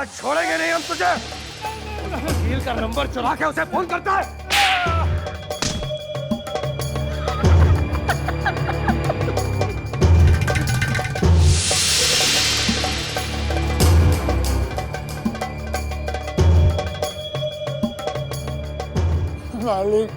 आज छोड़ेंगे नहीं हम तुझे। वकील का नंबर चुरा के उसे फोन करता है। मालिक,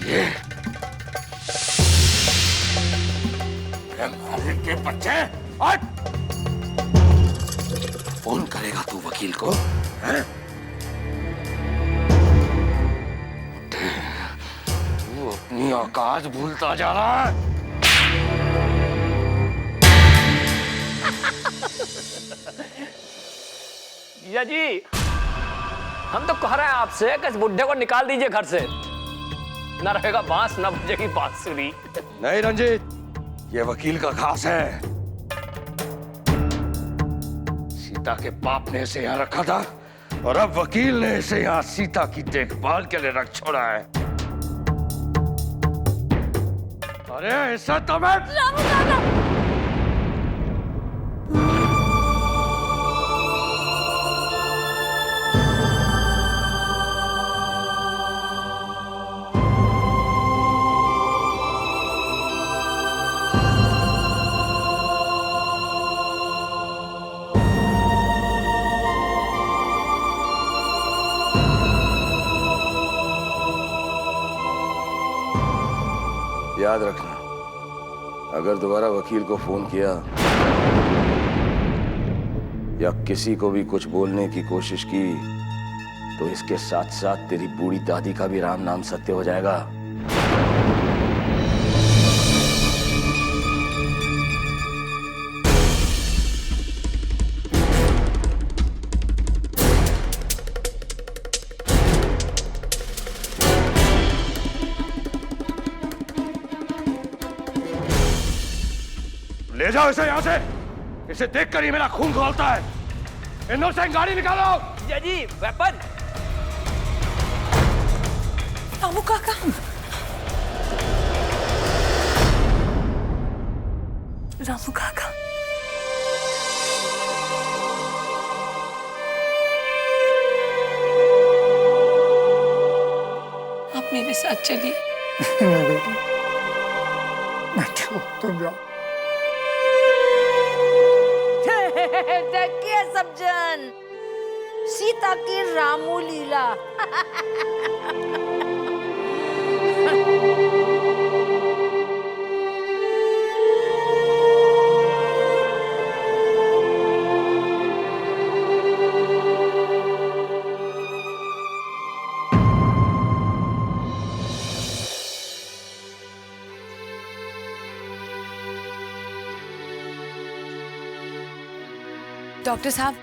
ये मालिक के बच्चे, हट! फोन करेगा तू वकील को, हैं? तू अपनी औकात भूलता जा रहा है। जीजा जी, हम तो कह रहे हैं आपसे कि इस बुड्ढे को निकाल दीजिए घर से। ना रहेगा बांस, ना बजेगी बांसुरी। नहीं रंजीत, ये वकील का खास है। सीता के बाप ने इसे यहाँ रखा था और अब वकील ने इसे यहाँ सीता की देखभाल के लिए रख छोड़ा है। अरे इससे तो मैं रामू काका! याद रखना, अगर दोबारा वकील को फोन किया या किसी को भी कुछ बोलने की कोशिश की तो इसके साथ साथ तेरी बूढ़ी दादी का भी राम नाम सत्य हो जाएगा। ले जाओ इसे यहाँ से। इसे देखकर ही मेरा खून खौलता है। इंदौर से गाड़ी निकालो। जीजा जी, वेपन। रामू काका! रामू काका! आप मेरे साथ चलिए। नहीं बेटी, मैं ठीक हूँ, तुम जाओ। देखिए सब जन, सीता की रामू लीला। डॉक्टर साहब,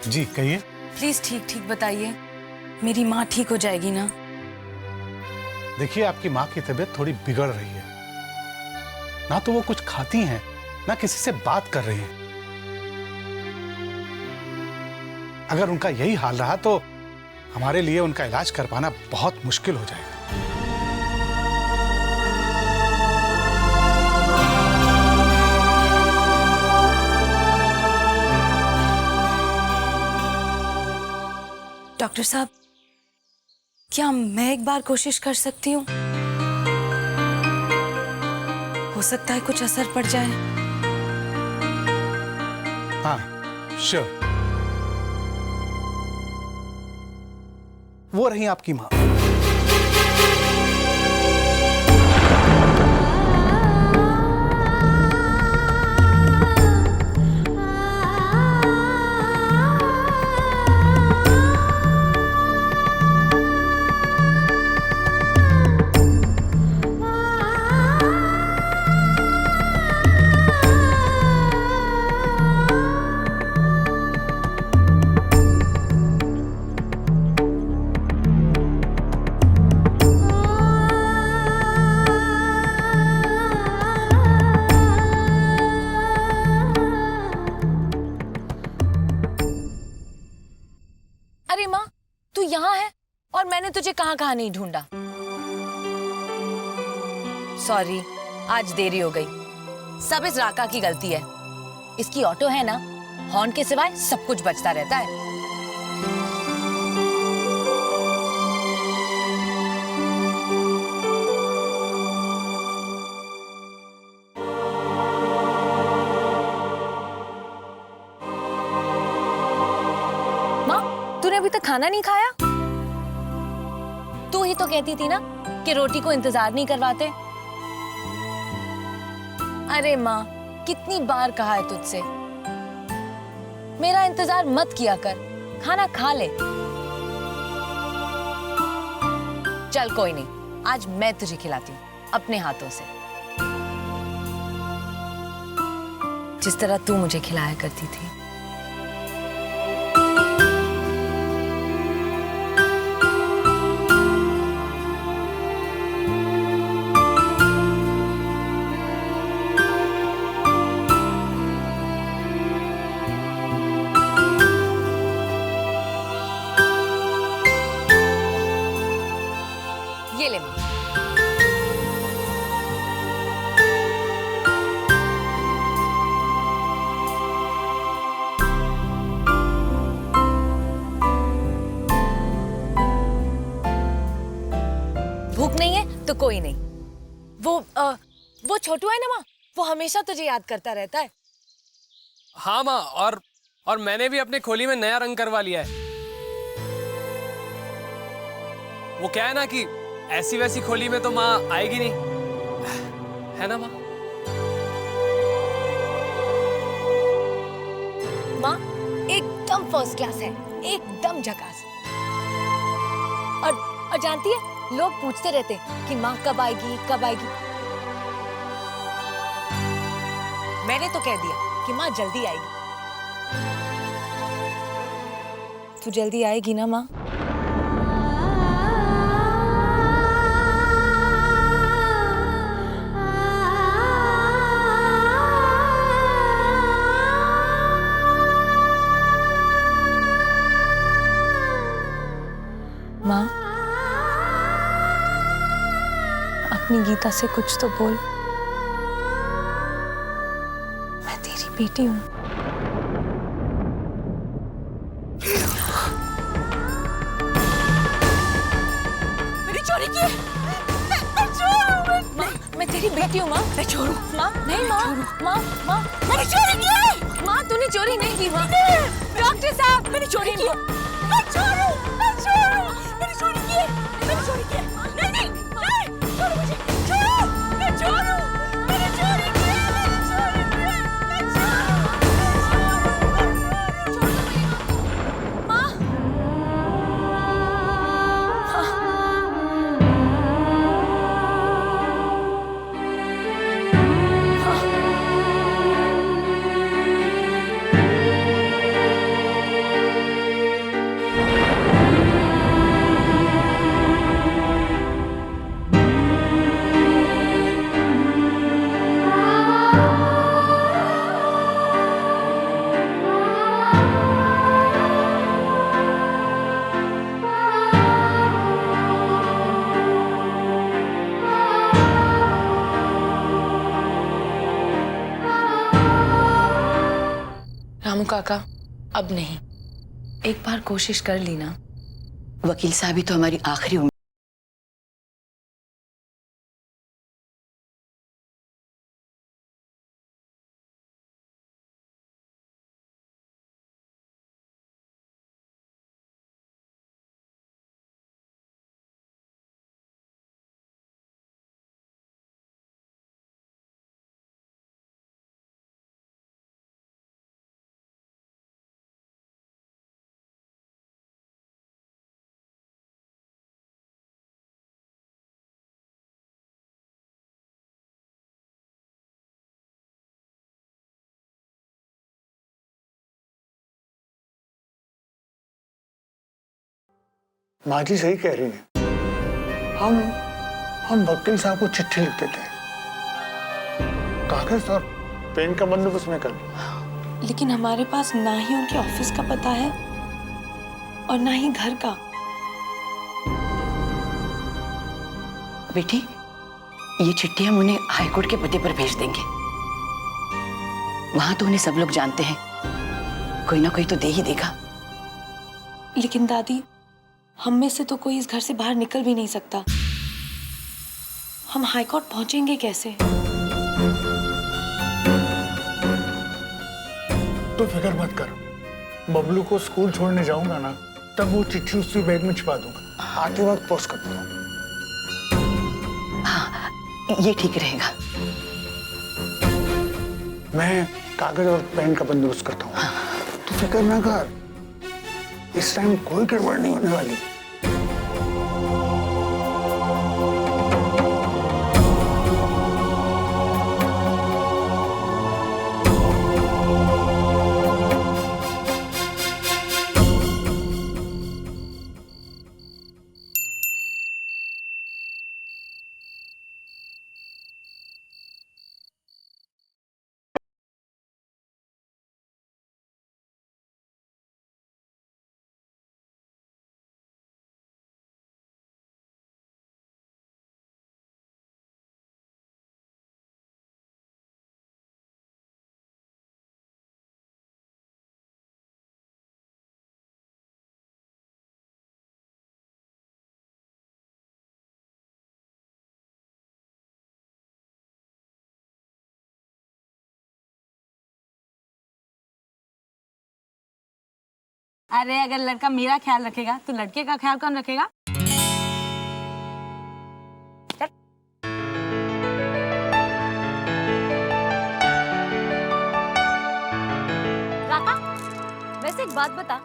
जी कहिए। प्लीज ठीक ठीक बताइए, मेरी माँ ठीक हो जाएगी ना? देखिए, आपकी माँ की तबीयत थोड़ी बिगड़ रही है। ना तो वो कुछ खाती हैं, ना किसी से बात कर रही हैं। अगर उनका यही हाल रहा तो हमारे लिए उनका इलाज कर पाना बहुत मुश्किल हो जाएगा। डॉक्टर साहब, क्या मैं एक बार कोशिश कर सकती हूँ? हो सकता है कुछ असर पड़ जाए। हाँ, श्योर। वो रही आपकी माँ। अरे माँ, तू यहाँ है और मैंने तुझे कहाँ कहाँ नहीं ढूंढा। सॉरी, आज देरी हो गई। सब इस राका की गलती है। इसकी ऑटो है ना, हॉर्न के सिवाय सब कुछ बजता रहता है। माँ, तूने अभी तक खाना नहीं खाया? तू ही तो कहती थी ना कि रोटी को इंतजार नहीं करवाते। अरे माँ, कितनी बार कहा है तुझसे, मेरा इंतजार मत किया कर, खाना खा ले। चल कोई नहीं, आज मैं तुझे खिलाती हूँ अपने हाथों से, जिस तरह तू मुझे खिलाया करती थी। ये ले माँ। भूख नहीं है तो कोई नहीं। वो छोटू है ना माँ, वो हमेशा तुझे याद करता रहता है। हाँ माँ, और मैंने भी अपने खोली में नया रंग करवा लिया है। वो क्या है ना कि ऐसी वैसी खोली में तो माँ आएगी नहीं, है ना माँ? माँ एकदम फर्स्ट क्लास है, एकदम झकास। और जानती है, लोग पूछते रहते कि माँ कब आएगी कब आएगी। मैंने तो कह दिया कि माँ जल्दी आएगी। तू जल्दी आएगी ना माँ? माँ, अपनी गीता से कुछ तो बोल। मैं तेरी बेटी हूँ। मेरी चोरी की है। माँ, मैं तेरी बेटी हूँ माँ। मैं चोरू? माँ नहीं माँ, माँ मैंने चोरी की है। माँ तूने चोरी नहीं की माँ। डॉक्टर साहब, मैंने चोरी की है। मैं चोरू, मैंने चोरी की है। मैंने चोरी की है। नहीं, छोड़ो मुझे, छोड़ो, मैं चोरू, मैंने चोरी की है, मैंने चोरी की है, मैं चोरू, माँ, रामू काका, अब नहीं। एक बार कोशिश कर ली ना। वकील साहब ही तो हमारी आखिरी उम्मीद। माँ जी सही कह रही हैं। हम वकील साहब को चिट्ठी लिख देते हैं, कागज और पेन का बंदोबस्त में कर लो। लेकिन हमारे पास ना ही उनके ऑफिस का पता है और ना ही घर का। बेटी, ये चिट्ठी हम उन्हें हाईकोर्ट के पते पर भेज देंगे। वहां तो उन्हें सब लोग जानते हैं कोई ना कोई तो दे ही देगा। लेकिन दादी, हम में से तो कोई इस घर से बाहर निकल भी नहीं सकता। हम हाई कोर्ट पहुंचेंगे कैसे? तो फिक्र मत कर, बबलू को स्कूल छोड़ने जाऊंगा ना, तब वो चिट्ठी उसकी बैग में छिपा दूंगा, आते वक्त पोस्ट कर दूंगा। हाँ, ये ठीक रहेगा। मैं कागज और पेन का बंदोबस्त करता हूँ। तू फिक्र ना कर, इस टाइम कोई गड़बड़ नहीं होने वाली। अरे अगर लड़का मेरा ख्याल रखेगा तो लड़के का ख्याल कौन रखेगा? काका, वैसे एक बात बता,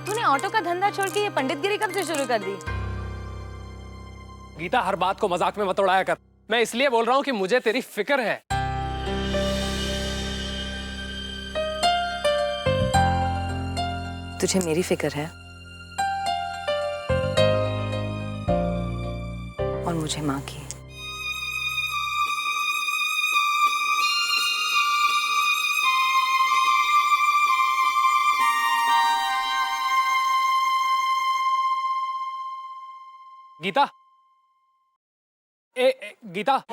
तूने ऑटो का धंधा छोड़ के ये पंडितगिरी कब से शुरू कर दी? गीता, हर बात को मजाक में मत उड़ाया कर। मैं इसलिए बोल रहा हूँ कि मुझे तेरी फिक्र है। तुझे मेरी फिक्र है और मुझे माँ की। गीता, गीता,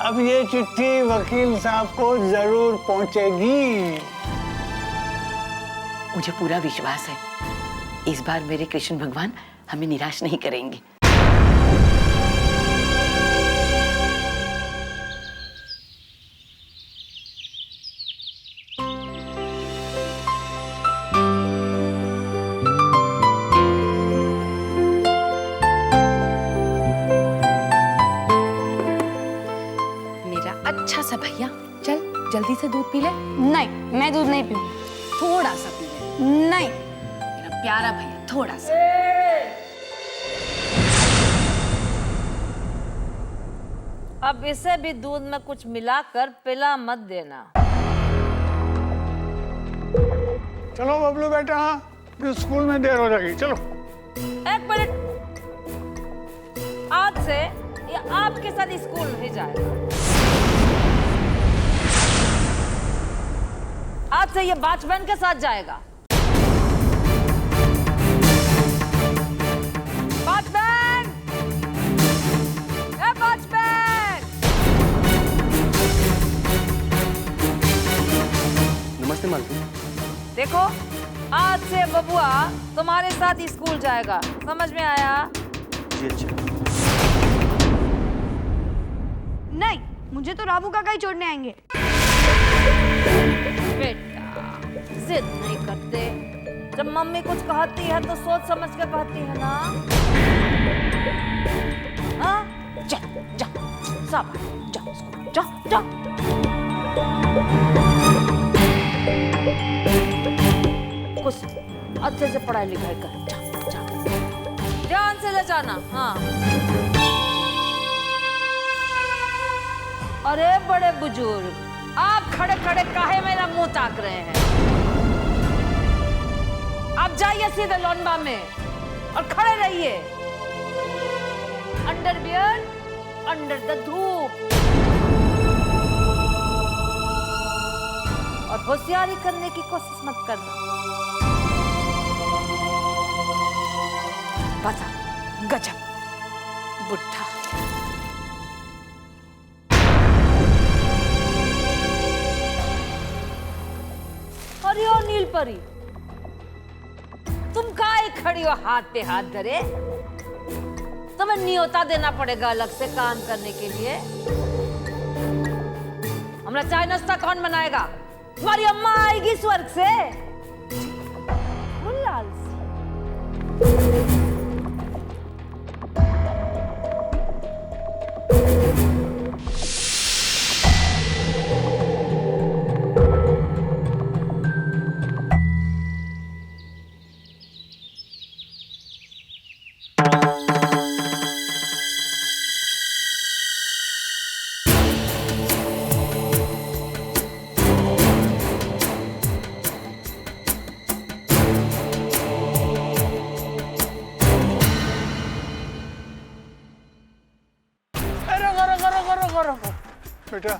अब ये चिट्ठी वकील साहब को जरूर पहुंचेगी। मुझे पूरा विश्वास है, इस बार मेरे कृष्ण भगवान हमें निराश नहीं करेंगे। अच्छा सा भैया, चल जल्दी से दूध पी ले। नहीं, मैं दूध नहीं पीऊँ। थोड़ा सा पी ले। नहीं। मेरा प्यारा भैया, थोड़ा सा। अब इसे भी दूध में कुछ मिलाकर पिला मत देना। चलो बबलू बेटा, फिर स्कूल में देर हो जाएगी। चलो। एक मिनट, आज से ये आपके साथ स्कूल नहीं जाएगा। आज से ये वॉचमैन के साथ जाएगा। वॉचमैन, ए वॉचमैन! नमस्ते मालकिन। देखो, आज से बबुआ तुम्हारे साथ स्कूल जाएगा, समझ में आया? जी अच्छा। नहीं, मुझे तो रामू काका ही छोड़ने आएंगे। बेटा, जिद नहीं करते। जब मम्मी कुछ कहती है तो सोच समझ के कहती है ना। हाँ? जा, जा, सब जा, स्कूल, जा, जा। कुछ अच्छे से पढ़ाई लिखाई कर, जा, जा। ध्यान से ले जाना, हाँ। अरे बड़े बुजुर्ग, आप खड़े खड़े काहे मेरा मुंह ताक रहे हैं? आप जाइए सीधे लॉन्बा में और खड़े रहिए। अंडरवियर अंडर द धूप। और होशियारी करने की कोशिश मत करना। बता, गजब बुढ़ा। अरे ओ नील परी, तुम काहे खड़ी हो हाथ पे हाथ धरे? तुम्हें न्योता देना पड़ेगा अलग से काम करने के लिए। हमारा चाय नाश्ता कौन बनाएगा? तुम्हारी अम्मा आएगी स्वर्ग से। लाल बेटा,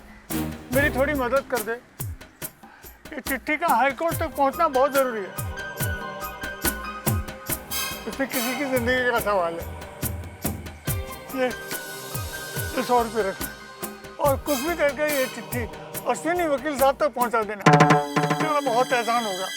मेरी थोड़ी मदद कर दे। ये चिट्ठी का हाई कोर्ट तक पहुंचना बहुत जरूरी है। इसमें किसी की जिंदगी का सवाल है। ये 100 रुपये रख और कुछ भी करके ये चिट्ठी अश्विनी वकील साहब तक पहुंचा देना। मेरा बहुत एहसान होगा।